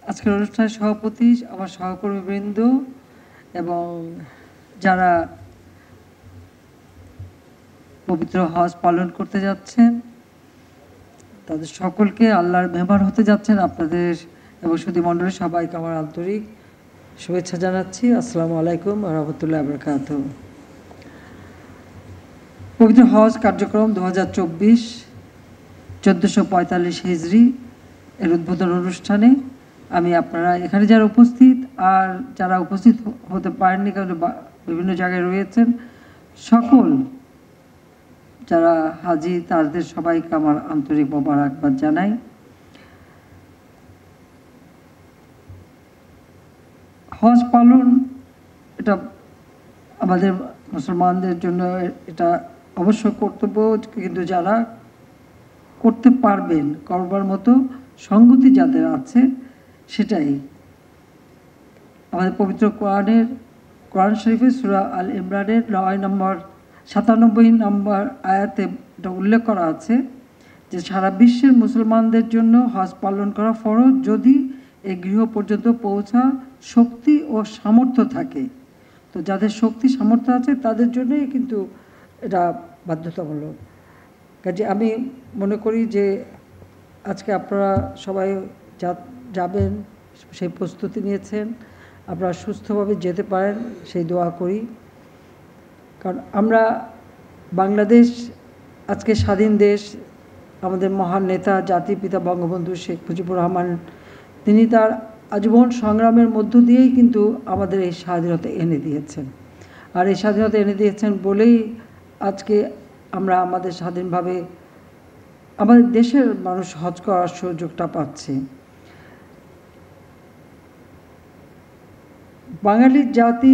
আজকের অনুষ্ঠানের সভাপতি, আমার সহকর্মীবৃন্দ এবং যারা পবিত্র হজ পালন করতে যাচ্ছেন তাদের সকলকে আল্লাহর মেহমান হতে যাচ্ছেন আপনাদের এবং সুধী মণ্ডলী সবাইকে আমার আন্তরিক শুভেচ্ছা জানাচ্ছি। আসসালামু আলাইকুম ওয়া রাহমাতুল্লাহি ওয়া বারাকাতুহু। পবিত্র হজ কার্যক্রম 2024 1445 হিজরি এর উদ্বোধন অনুষ্ঠানে আমি আপনারা এখানে যারা উপস্থিত আর যারা উপস্থিত হতে পারেননি কারণ বিভিন্ন জায়গায় রয়েছেন সকল যারা হাজি তাদের সবাইকে আমার আন্তরিক মোবারকবাদ জানাই। হজ পালন এটা আমাদের মুসলমানদের জন্য এটা অবশ্য কর্তব্য, কিন্তু যারা করতে পারবেন করবার মতো সঙ্গতি যাদের আছে সেটাই আমাদের পবিত্র কোরআন শরীফের সূরা আল ইমরানের 97 নম্বর আয়াতে এটা উল্লেখ করা আছে যে সারা বিশ্বের মুসলমানদের জন্য হজ পালন করা ফরজ যদি এই গৃহ পর্যন্ত পৌঁছা শক্তি ও সামর্থ্য থাকে। তো যাদের শক্তি সামর্থ্য আছে তাদের জন্যই কিন্তু এটা বাধ্যতামূলক। কাজে আমি মনে করি যে আজকে আপনারা সবাই যাবেন সেই প্রস্তুতি নিয়েছেন, আপনারা সুস্থভাবে যেতে পারেন সেই দোয়া করি। কারণ আমরা বাংলাদেশ আজকে স্বাধীন দেশ, আমাদের মহান নেতা জাতির পিতা বঙ্গবন্ধু শেখ মুজিবুর রহমান তিনি তার আজীবন সংগ্রামের মধ্য দিয়েই কিন্তু আমাদের এই স্বাধীনতা এনে দিয়েছেন। আর এই স্বাধীনতা এনে দিয়েছেন বলেই আজকে আমরা আমাদের স্বাধীনভাবে আমাদের দেশের মানুষ হজ করার সুযোগটা পাচ্ছে। বাঙালির জাতি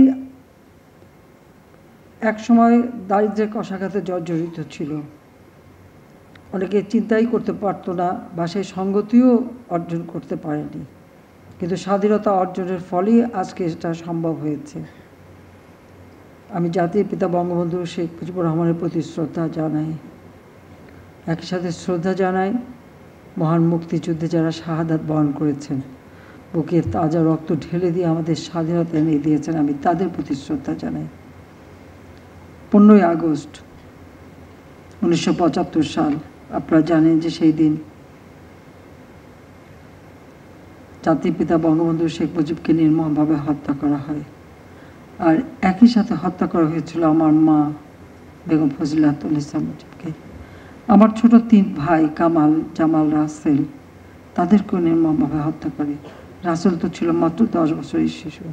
একসময় দারিদ্র্যের কষাঘাতে জর্জরিত ছিল, অনেকে চিন্তাই করতে পারতো না বা সেই সঙ্গতিও অর্জন করতে পারেনি, কিন্তু স্বাধীনতা অর্জনের ফলেই আজকে এটা সম্ভব হয়েছে। আমি জাতির পিতা বঙ্গবন্ধু শেখ মুজিবুর রহমানের প্রতি শ্রদ্ধা জানাই, একই সাথে শ্রদ্ধা জানাই মহান মুক্তিযুদ্ধে যারা শাহাদাত বরণ করেছেন, বুকে তাজা রক্ত ঢেলে দিয়ে আমাদের স্বাধীনতা এনে দিয়েছেন, আমি তাদের প্রতি শ্রদ্ধা জানাই। 15ই আগস্ট 1975 সাল, আপনারা জানেন যে সেই দিন জাতির পিতা বঙ্গবন্ধু শেখ মুজিবকে নির্মমভাবে হত্যা করা হয়। আর একই সাথে হত্যা করা হয়েছিল আমার মা বেগম ফজিলাতুল ইসলাম মুজিবকে। আমার ছোট 3 ভাই কামাল, জামাল, রাসেল তাদেরকেও নির্মমভাবে হত্যা করে। রাসেল তো ছিল মাত্র 10 বছরের শিশু।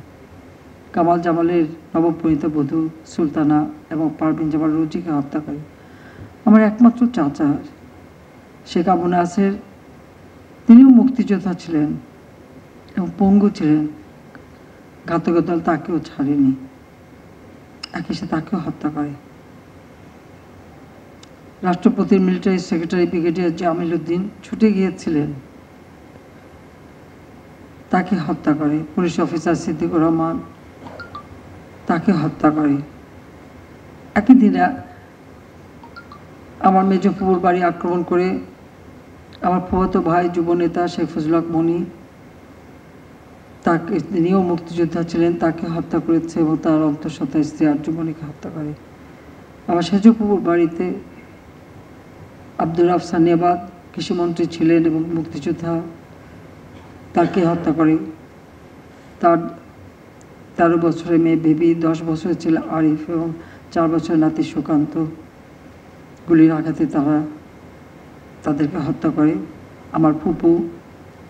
কামাল জামালের নবপরিণীত বধূ সুলতানা এবং পারভিন জামাল রুজিকে হত্যা করে। আমার একমাত্র চাচা শেখ আবু নাসের, তিনিও মুক্তিযোদ্ধা ছিলেন এবং পঙ্গু ছিলেন, ঘাতকের দল তাকেও ছাড়েনি, একই সাথে তাকেও হত্যা করে। রাষ্ট্রপতির military secretary brigadier Jamil Uddin ছুটে গিয়েছিলেন, তাকে হত্যা করে। পুলিশ অফিসার সিদ্দিকুর রহমান তাকে হত্যা করে। একই দিনে আমার মেজ ফুপুর বাড়ি আক্রমণ করে আমার ফুফাতো ভাই যুবনেতা শেখ ফজলুল হক মনি, তাকে, তিনিও মুক্তিযোদ্ধা ছিলেন, তাকে হত্যা করেছে এবং তার অন্তঃসত্ত্বা স্ত্রী আরজুমনিকে হত্যা করে। আমার সেজ ফুপুর বাড়িতে আব্দুর রাফসান নেবাদ কৃষিমন্ত্রী ছিলেন এবং মুক্তিযোদ্ধা, তাকে হত্যা করে। তার 13 বছরের মেয়ে বেবি, 10 বছরের ছেলে আরিফ এবং 4 বছরের নাতি সুকান্ত গুলির আঘাতে তাদেরকে হত্যা করে। আমার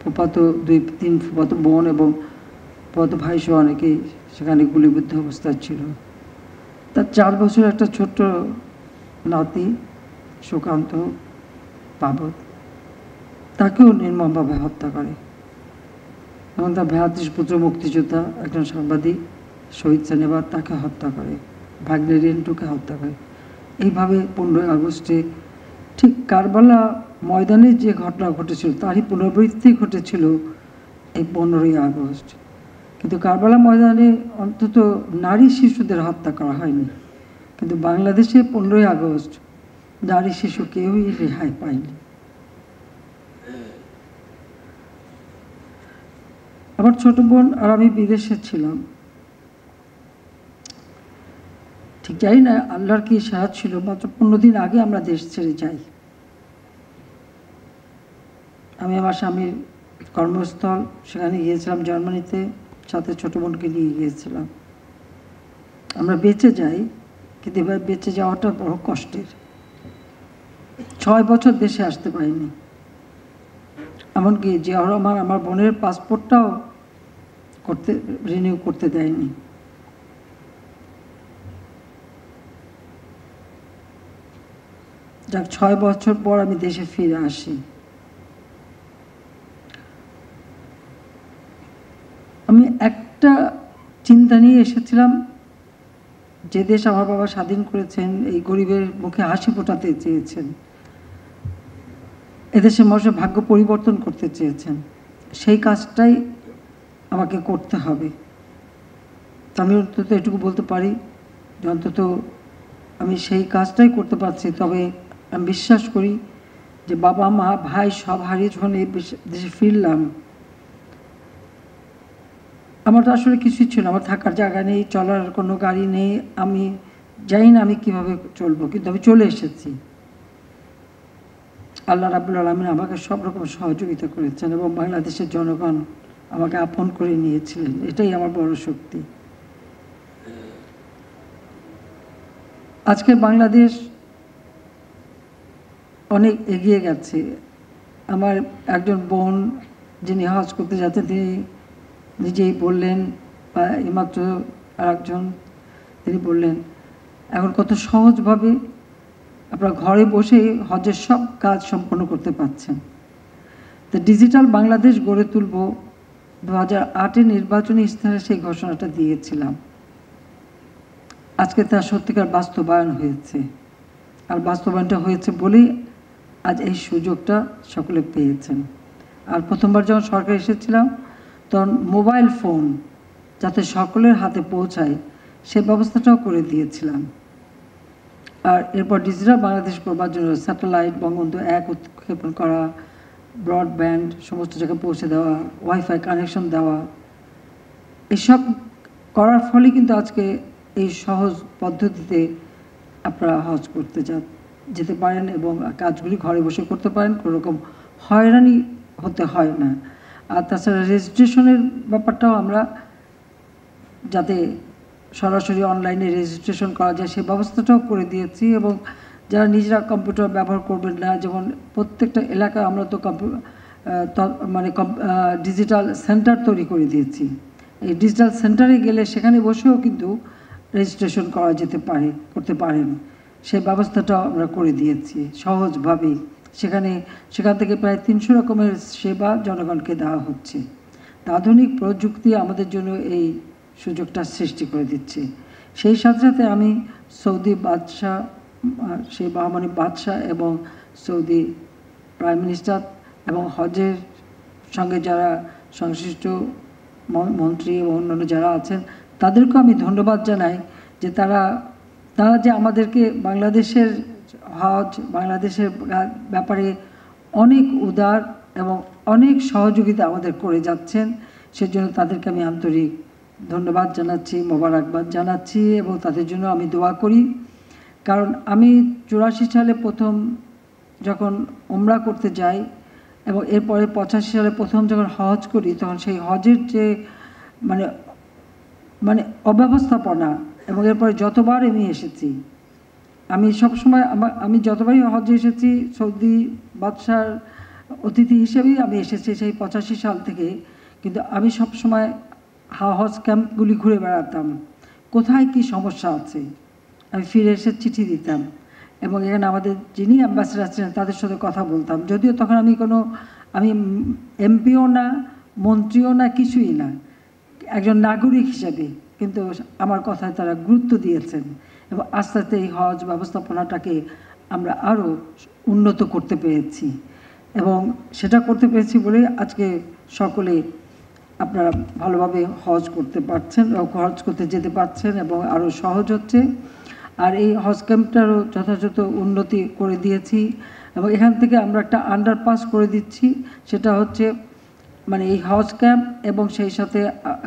ফুফাতো 2-3 ফুফাতো বোন এবং ফুফাতো ভাই সহ অনেকেই সেখানে গুলিবিদ্ধ অবস্থায় ছিল। তার 4 বছরের একটা ছোট্ট নাতি সুকান্ত পাবত, তাকেও নির্মমভাবে হত্যা করে। এবং তার ভ্রাতৃ পুত্র মুক্তিযোদ্ধা একজন সাংবাদিক শহীদ সেনেবাদ, তাকে হত্যা করে। ভাগ্নে রেন্টুকে হত্যা করে। এইভাবে 15ই আগস্টে ঠিক কারবালা ময়দানে যে ঘটনা ঘটেছিল তারই পুনরাবৃত্তি ঘটেছিল এই 15ই আগস্ট। কিন্তু কারবালা ময়দানে অন্তত নারী শিশুদের হত্যা করা হয়নি, কিন্তু বাংলাদেশে 15ই আগস্ট নারী শিশু কেউই রেহাই পায়নি। আমার ছোট বোন আর আমি বিদেশে ছিলাম। ঠিক জানি না আল্লাহর কি সাহায্য ছিল, মাত্র 15 দিন আগে আমরা দেশ ছেড়ে যাই। আমি আমার স্বামীর কর্মস্থল সেখানে গিয়েছিলাম জার্মানিতে, সাথে ছোট বোনকে নিয়ে গিয়েছিলাম। আমরা বেঁচে যাই, কিন্তু এবার বেঁচে যাওয়াটা বড় কষ্টের। 6 বছর দেশে আসতে পারিনি। এমনকি জিয়াউর রহমান আমার বোনের পাসপোর্টটাও রিনিউ করতে দেয়নি। যাক, 6 বছর পর আমি দেশে ফিরে আসি। আমি একটা চিন্তা নিয়ে এসেছিলাম, যে দেশ আমার বাবা স্বাধীন করেছেন, এই গরিবের মুখে হাসি ফোটাতে চেয়েছেন, এদেশের মানুষের ভাগ্য পরিবর্তন করতে চেয়েছেন, সেই কাজটাই আমাকে করতে হবে। আমি অন্তত এটুকু বলতে পারি যে অন্তত আমি সেই কাজটাই করতে পারছি। তবে আমি বিশ্বাস করি যে বাবা মা ভাই সব হারিয়ে যখন এই দেশে ফিরলাম, আমার তো আসলে কিছুই ছিল, আমার থাকার জায়গা নেই, চলার কোনো গাড়ি নেই, আমি জানি না আমি কিভাবে চলবো, কিন্তু আমি চলে এসেছি। আল্লাহ রাব্বুল আলামিন আমাকে সব রকম সহযোগিতা করেছেন এবং বাংলাদেশের জনগণ আমাকে আপন করে নিয়েছিলেন, এটাই আমার বড় শক্তি। আজকে বাংলাদেশ অনেক এগিয়ে গেছে। আমার একজন বোন যিনি হজ করতে যাচ্ছেন, তিনি নিজেই বললেন, বা এইমাত্র আরেকজন তিনি বললেন, এখন কত সহজভাবে আপনারা ঘরে বসে হজের সব কাজ সম্পন্ন করতে পারছেন। তো ডিজিটাল বাংলাদেশ গড়ে তুলব 2008-এ নির্বাচনী ইশতেহারে সেই ঘোষণাটা দিয়েছিলাম। আজকে তার সত্যিকার বাস্তবায়ন হয়েছে, আর বাস্তবায়নটা হয়েছে বলেই আজ এই সুযোগটা সকলে পেয়েছেন। আর প্রথমবার যখন সরকার এসেছিলাম, তখন মোবাইল ফোন যাতে সকলের হাতে পৌঁছায় সে ব্যবস্থাটাও করে দিয়েছিলাম। আর এরপর ডিজিটাল বাংলাদেশ করবার জন্য স্যাটেলাইট, বঙ্গবন্ধু 1 উৎক্ষেপণ করা, ব্রডব্যান্ড সমস্ত জায়গায় পৌঁছে দেওয়া, ওয়াইফাই কানেকশন দেওয়া, এসব করার ফলে কিন্তু আজকে এই সহজ পদ্ধতিতে আপনারা হজ করতে যেতে পারেন এবং কাজগুলি ঘরে বসে করতে পারেন, কোনো রকম হয়রানি হতে হয় না। আর তাছাড়া রেজিস্ট্রেশনের ব্যাপারটাও আমরা যাতে সরাসরি অনলাইনে রেজিস্ট্রেশন করা যায় সে ব্যবস্থাটাও করে দিয়েছি। এবং যারা নিজেরা কম্পিউটার ব্যবহার করবেন না, যেমন প্রত্যেকটা এলাকায় আমরা তো ডিজিটাল সেন্টার তৈরি করে দিয়েছি। এই ডিজিটাল সেন্টারে গেলে সেখানে বসেও কিন্তু রেজিস্ট্রেশন করা করতে পারেন, সে ব্যবস্থাটাও আমরা করে দিয়েছি সহজভাবেই। সেখান থেকে প্রায় 300 রকমের সেবা জনগণকে দেওয়া হচ্ছে। আধুনিক প্রযুক্তি আমাদের জন্য এই সুযোগটা সৃষ্টি করে দিচ্ছে। সেই সাথে সাথে আমি সৌদি বাদশাহ, সেই বাহমানি বাদশাহ এবং সৌদি প্রাইম মিনিস্টার এবং হজের সঙ্গে যারা সংশ্লিষ্ট মন্ত্রী এবং অন্যান্য যারা আছেন তাদেরকেও আমি ধন্যবাদ জানাই যে তারা যে আমাদেরকে বাংলাদেশের হজ, বাংলাদেশের ব্যাপারে অনেক উদার এবং অনেক সহযোগিতা আমাদের করে যাচ্ছেন। সেজন্য তাদেরকে আমি আন্তরিক ধন্যবাদ জানাচ্ছি, মোবারকবাদ জানাচ্ছি এবং তাদের জন্য আমি দোয়া করি। কারণ আমি 84 সালে প্রথম যখন উমরা করতে যাই এবং এরপরে 85 সালে প্রথম যখন হজ করি, তখন সেই হজের যে মানে অব্যবস্থাপনা, এবং এরপরে যতবার আমি এসেছি, আমি সবসময় আমি যতবারই হজে এসেছি সৌদি বাদশার অতিথি হিসেবেই আমি এসেছি সেই 85 সাল থেকে। কিন্তু আমি সবসময় হজ ক্যাম্পগুলি ঘুরে বেড়াতাম, কোথায় কি সমস্যা আছে আমি ফিরে এসে চিঠি দিতাম এবং এখানে আমাদের যিনি অ্যাম্বাসেডার ছিলেন তাদের সাথে কথা বলতাম। যদিও তখন আমি এমপিও না, মন্ত্রীও না, কিছুই না, একজন নাগরিক হিসেবে, কিন্তু আমার কথায় তারা গুরুত্ব দিয়েছেন এবং আস্তে আস্তে এই হজ ব্যবস্থাপনাটাকে আমরা আরও উন্নত করতে পেরেছি। এবং সেটা করতে পেরেছি বলে আজকে সকলে আপনারা ভালোভাবে হজ করতে পারছেন, হজ করতে যেতে পারছেন এবং আরও সহজ হচ্ছে। আর এই হজ ক্যাম্পটারও যথাযথ উন্নতি করে দিয়েছি এবং এখান থেকে আমরা একটা আন্ডারপাস করে দিচ্ছি। সেটা হচ্ছে মানে এই হজ ক্যাম্প এবং সেই সাথে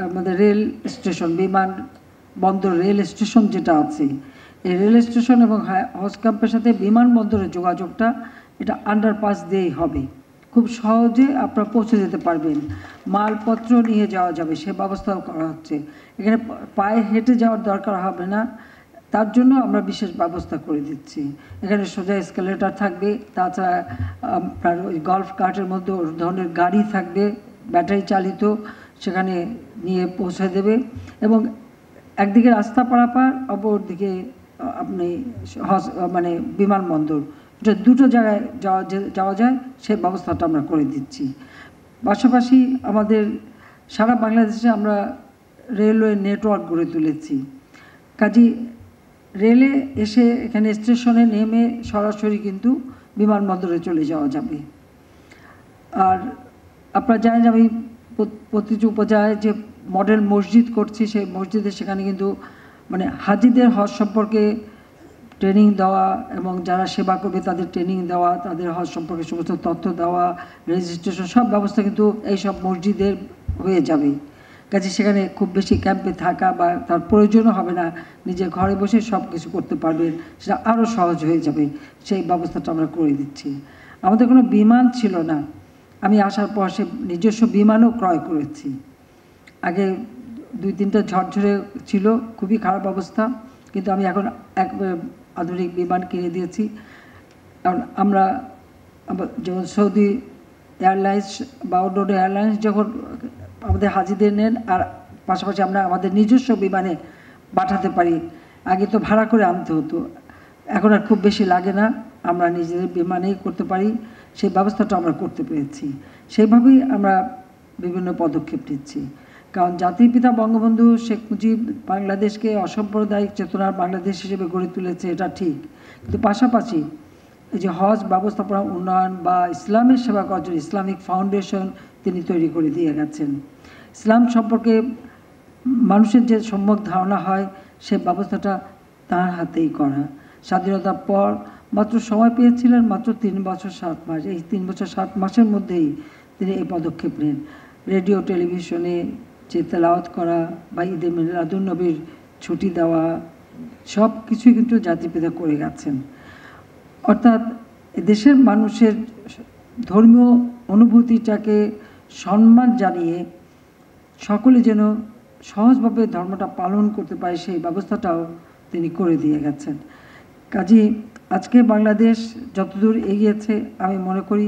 আমাদের রেল স্টেশন, বিমান বন্দর রেল স্টেশন যেটা আছে, এই রেল স্টেশন এবং হজ ক্যাম্পের সাথে বিমানবন্দরের যোগাযোগটা এটা আন্ডারপাস দিয়েই হবে। খুব সহজে আপনারা পৌঁছে যেতে পারবেন, মালপত্র নিয়ে যাওয়া যাবে, সে ব্যবস্থাও করা হচ্ছে। এখানে পায়ে হেঁটে যাওয়ার দরকার হবে না, তার জন্য আমরা বিশেষ ব্যবস্থা করে দিচ্ছি। এখানে সোজা এসকেলেটার থাকবে, তাছাড়া আপনার ওই গল্ফ কার্টের মধ্যে ওর ধরনের গাড়ি থাকবে ব্যাটারি চালিত, সেখানে নিয়ে পৌঁছে দেবে। এবং একদিকে রাস্তা পারাপার, অপরদিকে আপনি মানে বিমানবন্দর, এটা দুটো জায়গায় যাওয়া যায়, সেই ব্যবস্থাটা আমরা করে দিচ্ছি। পাশাপাশি আমাদের সারা বাংলাদেশে আমরা রেলওয়ে নেটওয়ার্ক গড়ে তুলেছি। কাজী রেলে এসে এখানে স্টেশনে নেমে সরাসরি কিন্তু বিমানবন্দরে চলে যাওয়া যাবে। আর আপনারা জানেন আমি প্রতিটি উপজেলায় যে মডেল মসজিদ করছি, সেই মসজিদে সেখানে কিন্তু মানে হাজিদের হজ সম্পর্কে ট্রেনিং দেওয়া এবং যারা সেবা করবে তাদের ট্রেনিং দেওয়া, তাদের হজ সম্পর্কে সমস্ত তথ্য দেওয়া, রেজিস্ট্রেশন, সব ব্যবস্থা কিন্তু এইসব মসজিদের হয়ে যাবে। কাজে সেখানে খুব বেশি ক্যাম্পে থাকা বা তার প্রয়োজনও হবে না, নিজের ঘরে বসে সব কিছু করতে পারবেন, সেটা আরও সহজ হয়ে যাবে। সেই ব্যবস্থাটা আমরা করে দিচ্ছি। আমাদের কোনো বিমান ছিল না, আমি আসার পর সে নিজস্ব বিমানও ক্রয় করেছি। আগে 2-3টা ঝরঝরে ছিল, খুবই খারাপ অবস্থা, কিন্তু আমি এখন এক আধুনিক বিমান কিনে দিয়েছি। কারণ আমরা যেমন সৌদি এয়ারলাইন্স বা অন্য এয়ারলাইন্স যখন আমাদের হাজিদের নেন, আর পাশাপাশি আমরা আমাদের নিজস্ব বিমানে পাঠাতে পারি। আগে তো ভাড়া করে আনতে হতো, এখন আর খুব বেশি লাগে না, আমরা নিজেদের বিমানেই করতে পারি। সেই ব্যবস্থাটা আমরা করতে পেরেছি। সেইভাবেই আমরা বিভিন্ন পদক্ষেপ নিচ্ছি। কারণ জাতির পিতা বঙ্গবন্ধু শেখ মুজিব বাংলাদেশকে অসাম্প্রদায়িক চেতনার বাংলাদেশ হিসেবে গড়ে তুলেছে, এটা ঠিক, কিন্তু পাশাপাশি এই যে হজ ব্যবস্থাপনা উন্নয়ন বা ইসলামের সেবা করার জন্য ইসলামিক ফাউন্ডেশন তিনি তৈরি করে দিয়ে গেছেন। ইসলাম সম্পর্কে মানুষের যে সম্যক ধারণা হয়, সে ব্যবস্থাটা তার হাতেই করা। স্বাধীনতার পর মাত্র সময় পেয়েছিলেন মাত্র 3 বছর 7 মাস। এই 3 বছর 7 মাসের মধ্যেই তিনি এই পদক্ষেপ নেন। রেডিও টেলিভিশনে যে তেলাওয়াত করা বা ঈদে মিলাদুন্নবীর ছুটি দেওয়া, সব কিছুই কিন্তু জাতিপিতা করে গেছেন। অর্থাৎ দেশের মানুষের ধর্মীয় অনুভূতিটাকে সম্মান জানিয়ে সকলে যেন সহজভাবে ধর্মটা পালন করতে পারে, সেই ব্যবস্থাটাও তিনি করে দিয়ে গেছেন। কাজেই আজকে বাংলাদেশ যতদূর এগিয়েছে, আমি মনে করি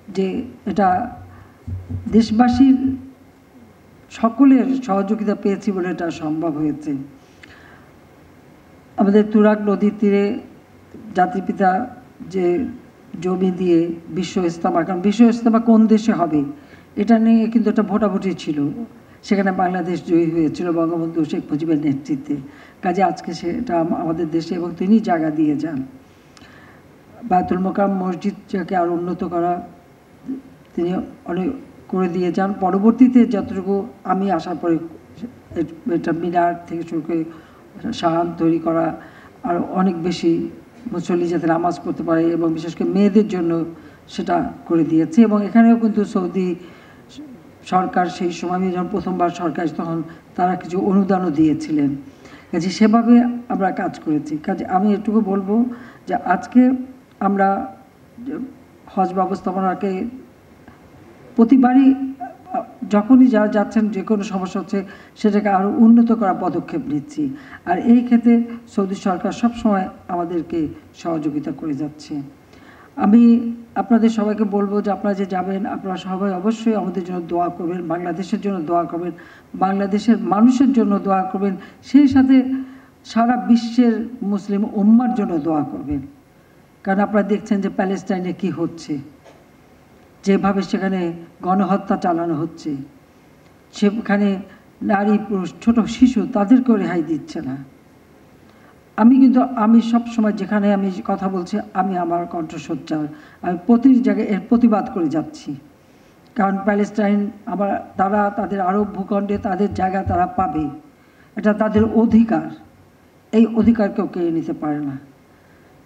যে এটা দেশবাসীর সকলের সহযোগিতা পেয়েছি বলে এটা সম্ভব হয়েছে। আমাদের তুরাগ নদীর তীরে জাতির পিতা যে জমি দিয়ে বিশ্ব ইজতেমা, কারণ বিশ্ব ইজতেমা কোন দেশে হবে এটা নিয়ে কিন্তু একটা ভোটাভুটি ছিল, সেখানে বাংলাদেশ জয়ী হয়েছিল বঙ্গবন্ধু শেখ মুজিবের নেতৃত্বে। কাজে আজকে সেটা আমাদের দেশে, এবং তিনি জায়গা দিয়ে যান। বায়তুল মোকাররম মসজিদটাকে আরও উন্নত করা তিনি অনেক করে দিয়ে যান। পরবর্তীতে যতটুকু আমি আসার পরে এটা মিনার থেকে শুরু করে শাহান তৈরি করা, আর অনেক বেশি মুসল্লি যাতে নামাজ পড়তে পারে, এবং বিশেষ করে মেয়েদের জন্য সেটা করে দিয়েছে। এবং এখানেও কিন্তু সৌদি সরকার সেই সময় আমি যখন প্রথমবার সরকার, তখন তারা কিছু অনুদানও দিয়েছিলেন। কাজে সেভাবে আমরা কাজ করেছি। কাজে আমি এটুকু বলবো যে আজকে আমরা হজ ব্যবস্থাপনাকে প্রতিবারই যখনই যারা যাচ্ছেন যে কোনো সমস্যা হচ্ছে সেটাকে আরও উন্নত করার পদক্ষেপ নিচ্ছি। আর এই ক্ষেত্রে সৌদি সরকার সবসময় আমাদেরকে সহযোগিতা করে যাচ্ছে। আমি আপনাদের সবাইকে বলবো যে আপনারা যে যাবেন, আপনারা সবাই অবশ্যই আমাদের জন্য দোয়া করবেন, বাংলাদেশের জন্য দোয়া করবেন, বাংলাদেশের মানুষের জন্য দোয়া করবেন, সেই সাথে সারা বিশ্বের মুসলিম উম্মার জন্য দোয়া করবেন। কারণ আপনারা দেখছেন যে প্যালেস্টাইনে কি হচ্ছে, যেভাবে সেখানে গণহত্যা চালানো হচ্ছে, সেখানে নারী পুরুষ ছোট শিশু তাদেরকেও রেহাই দিচ্ছে না। আমি সব সময় যেখানে আমি কথা বলছি, আমি আমার কণ্ঠস্বর, আমি প্রতিটি জায়গায় এর প্রতিবাদ করে যাচ্ছি। কারণ প্যালেস্টাইন তারা তাদের আরব ভূখণ্ডে তাদের জায়গা তারা পাবে, এটা তাদের অধিকার, এই অধিকার কেউ কেড়ে নিতে পারে না।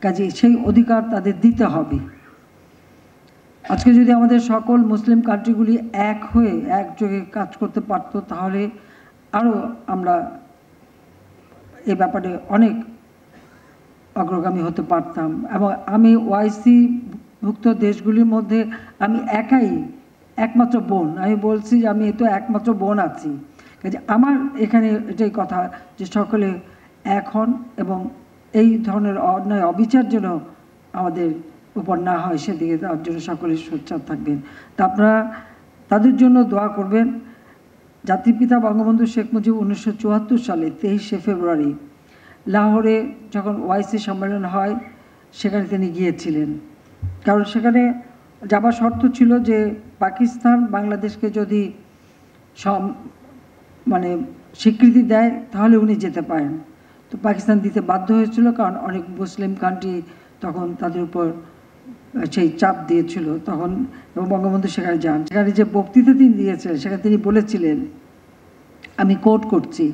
কাজে সেই অধিকার তাদের দিতে হবে। আজকে যদি আমাদের সকল মুসলিম কান্ট্রিগুলি এক হয়ে একযোগে কাজ করতে পারত, তাহলে আরও আমরা এ ব্যাপারে অনেক অগ্রগামী হতে পারতাম। এবং আমি ওআইসি ভুক্ত দেশগুলির মধ্যে আমি একমাত্র বোন। আমি বলছি যে আমি তো একমাত্র বোন আছি। কাজে আমার এখানে এটাই কথা যে সকলে এক হন এবং এই ধরনের অন্যায় অবিচার যেন আমাদের উপর না হয় সেদিকে তার জন্য সকলে সোচ্চার থাকবেন। তা আপনারা তাদের জন্য দোয়া করবেন। জাতির পিতা বঙ্গবন্ধু শেখ মুজিব 1974 সালে 23শে ফেব্রুয়ারি লাহোরে যখন ওআইসি সম্মেলন হয় সেখানে তিনি গিয়েছিলেন। কারণ সেখানে যাবার শর্ত ছিল যে পাকিস্তান বাংলাদেশকে যদি মানে স্বীকৃতি দেয় তাহলে উনি যেতে পারেন। তো পাকিস্তান দিতে বাধ্য হয়েছিল, কারণ অনেক মুসলিম কান্ট্রি তখন তাদের উপর সেই চাপ দিয়েছিল তখন, এবং বঙ্গবন্ধু সেখানে যান। সেখানে যে বক্তৃতা তিনি দিয়েছিলেন সেখানে তিনি বলেছিলেন, আমি কোট করছি,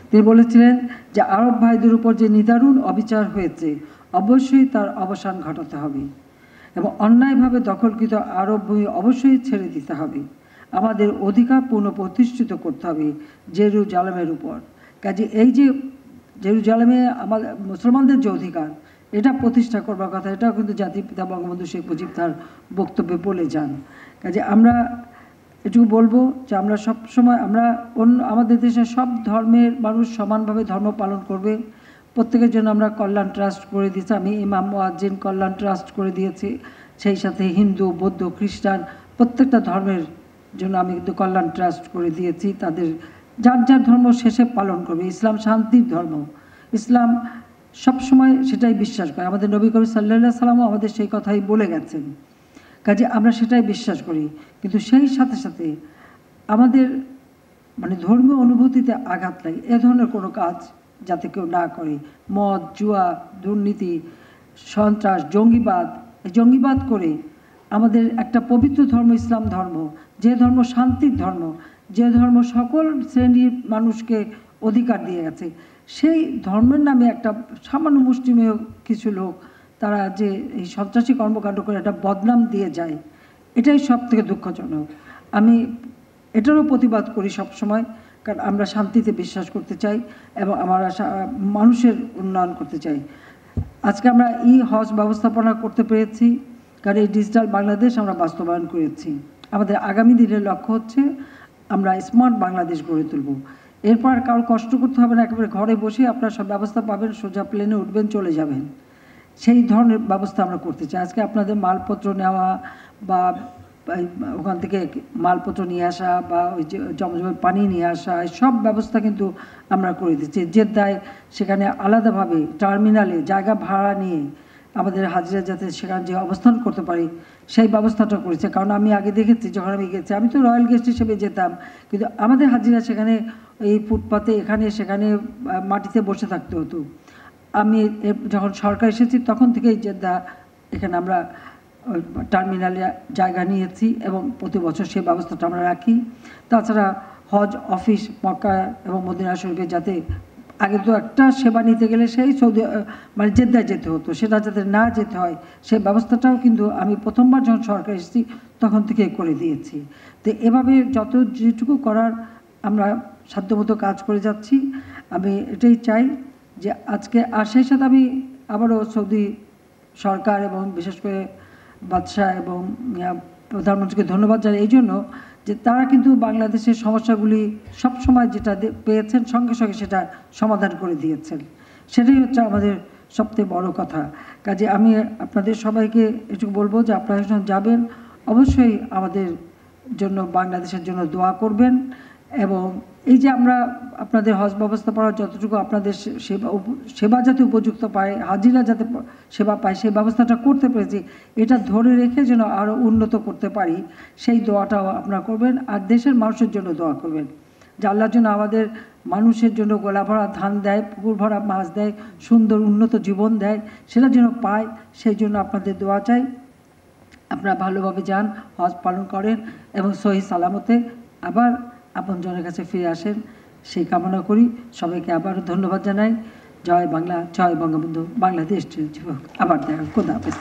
তিনি বলেছিলেন যে আরব ভাইদের উপর যে নিদারুণ অবিচার হয়েছে অবশ্যই তার অবসান ঘটাতে হবে এবং অন্যায়ভাবে দখলকৃত আরব ভূমি অবশ্যই ছেড়ে দিতে হবে। আমাদের অধিকার পুনঃপ্রতিষ্ঠিত করতে হবে জেরুজালেমের উপর। কাজে এই যে জেরুজালেমে আমাদের মুসলমানদের যে অধিকার, এটা প্রতিষ্ঠা করবার কথা, এটাও কিন্তু জাতির পিতা বঙ্গবন্ধু শেখ মুজিব তার বক্তব্যে বলে যান। কাজে আমরা এটুকু বলবো যে আমরা সবসময় আমাদের দেশের সব ধর্মের মানুষ সমানভাবে ধর্ম পালন করবে। প্রত্যেকের জন্য আমরা কল্যাণ ট্রাস্ট করে দিয়েছি। আমি ইমাম মুয়াজ্জিন কল্যাণ ট্রাস্ট করে দিয়েছি, সেই সাথে হিন্দু, বৌদ্ধ, খ্রিস্টান প্রত্যেকটা ধর্মের জন্য আমি কিন্তু কল্যাণ ট্রাস্ট করে দিয়েছি। তাদের যার যার ধর্ম শেষে পালন করবে। ইসলাম শান্তির ধর্ম, ইসলাম সবসময় সেটাই বিশ্বাস করে। আমাদের নবী করিম সাল্লাল্লাহু আলাইহি সাল্লামও আমাদের সেই কথাই বলে গেছেন। কাজে আমরা সেটাই বিশ্বাস করি, কিন্তু সেই সাথে সাথে আমাদের মানে ধর্মীয় অনুভূতিতে আঘাত লাগে এ ধরনের কোনো কাজ যাতে কেউ না করে। মদ, জুয়া, দুর্নীতি, সন্ত্রাস, জঙ্গিবাদ করে আমাদের একটা পবিত্র ধর্ম ইসলাম ধর্ম, যে ধর্ম শান্তির ধর্ম, যে ধর্ম সকল শ্রেণীর মানুষকে অধিকার দিয়ে গেছে, সেই ধর্মের নামে একটা সামান্য মুষ্টিমেয় কিছু লোক তারা যে এই সন্ত্রাসী কর্মকাণ্ড করে একটা বদনাম দিয়ে যায়, এটাই সব থেকে দুঃখজনক। আমি এটারও প্রতিবাদ করি সবসময়, কারণ আমরা শান্তিতে বিশ্বাস করতে চাই এবং আমরা মানুষের উন্নয়ন করতে চাই। আজকে আমরা হজ ব্যবস্থাপনা করতে পেরেছি, কারণ এই ডিজিটাল বাংলাদেশ আমরা বাস্তবায়ন করেছি। আমাদের আগামী দিনের লক্ষ্য হচ্ছে আমরা স্মার্ট বাংলাদেশ গড়ে তুলব। এরপর কারো কষ্ট করতে হবে না, একেবারে ঘরে বসে আপনারা সব ব্যবস্থা পাবেন, সোজা প্লেনে উঠবেন, চলে যাবেন, সেই ধরনের ব্যবস্থা আমরা করতে চাই। আজকে আপনাদের মালপত্র নেওয়া বা ওখান থেকে মালপত্র নিয়ে আসা বা ওই যে জমজমের পানি নিয়ে আসা, সব ব্যবস্থা কিন্তু আমরা করে দিচ্ছি। জেদ্দায় সেখানে আলাদাভাবে টার্মিনালে জায়গা ভাড়া নিয়ে আমাদের হাজিরা যাতে সেখানে যে অবস্থান করতে পারি সেই ব্যবস্থাটা করেছে। কারণ আমি আগে দেখেছি, যখন আমি গেছি, আমি তো রয়্যাল গেস্ট হিসেবে যেতাম, কিন্তু আমাদের হাজিরা সেখানে এই ফুটপাতে এখানে সেখানে মাটিতে বসে থাকতে হতো। আমি যখন সরকার এসেছি তখন থেকেই জেদ্দা এখানে আমরা টার্মিনালে জায়গা নিয়েছি এবং প্রতি বছর সেই ব্যবস্থাটা আমরা রাখি। তাছাড়া হজ অফিস মক্কা এবং মদিনা শরীফে যাতে আগে তো একটা সেবা নিতে গেলে সেই মানে জেদ্দায় যেতে হতো, সেটা যাতে না যেতে হয় সেই ব্যবস্থাটাও কিন্তু আমি প্রথমবার যখন সরকার এসেছি তখন থেকে করে দিয়েছি। তো এভাবে যেটুকু করার আমরা সাধ্যমতো কাজ করে যাচ্ছি। আমি এটাই চাই যে আজকে, আর সেই সাথে আমি আবারও সৌদি সরকার এবং বিশেষ করে বাদশাহ এবং প্রধানমন্ত্রীকে ধন্যবাদ জানাই এই জন্য যে তারা কিন্তু বাংলাদেশের সমস্যাগুলি সবসময় যেটা পেয়েছেন সঙ্গে সঙ্গে সেটা সমাধান করে দিয়েছেন। সেটাই হচ্ছে আমাদের সবথেকে বড় কথা। কাজে আমি আপনাদের সবাইকে এটুকু বলবো যে আপনারা যখন যাবেন অবশ্যই আমাদের জন্য, বাংলাদেশের জন্য দোয়া করবেন। এবং এই যে আমরা আপনাদের হজ ব্যবস্থাপনা যতটুকু আপনাদের সেবা যাতে উপযুক্ত পায়, হাজিরা যাতে সেবা পায়, সেই ব্যবস্থাটা করতে পেরেছি, এটা ধরে রেখে যেন আরও উন্নত করতে পারি সেই দোয়াটাও আপনারা করবেন। আর দেশের মানুষের জন্য দোয়া করবেন যে আল্লাহর জন্য আমাদের মানুষের জন্য গোলা ভরা ধান দেয়, পুকুর ভরা মাছ দেয়, সুন্দর উন্নত জীবন দেয়, সেটা যেন পায়, সেই জন্য আপনাদের দোয়া চাই। আপনারা ভালোভাবে যান, হজ পালন করেন এবং সহি সালামতে আবার আপনজনের কাছে ফিরে আসেন, সেই কামনা করি। সবাইকে আবারও ধন্যবাদ জানাই। জয় বাংলা, জয় বঙ্গবন্ধু, বাংলাদেশ। আবার দেখা, খোদা হাফেজ।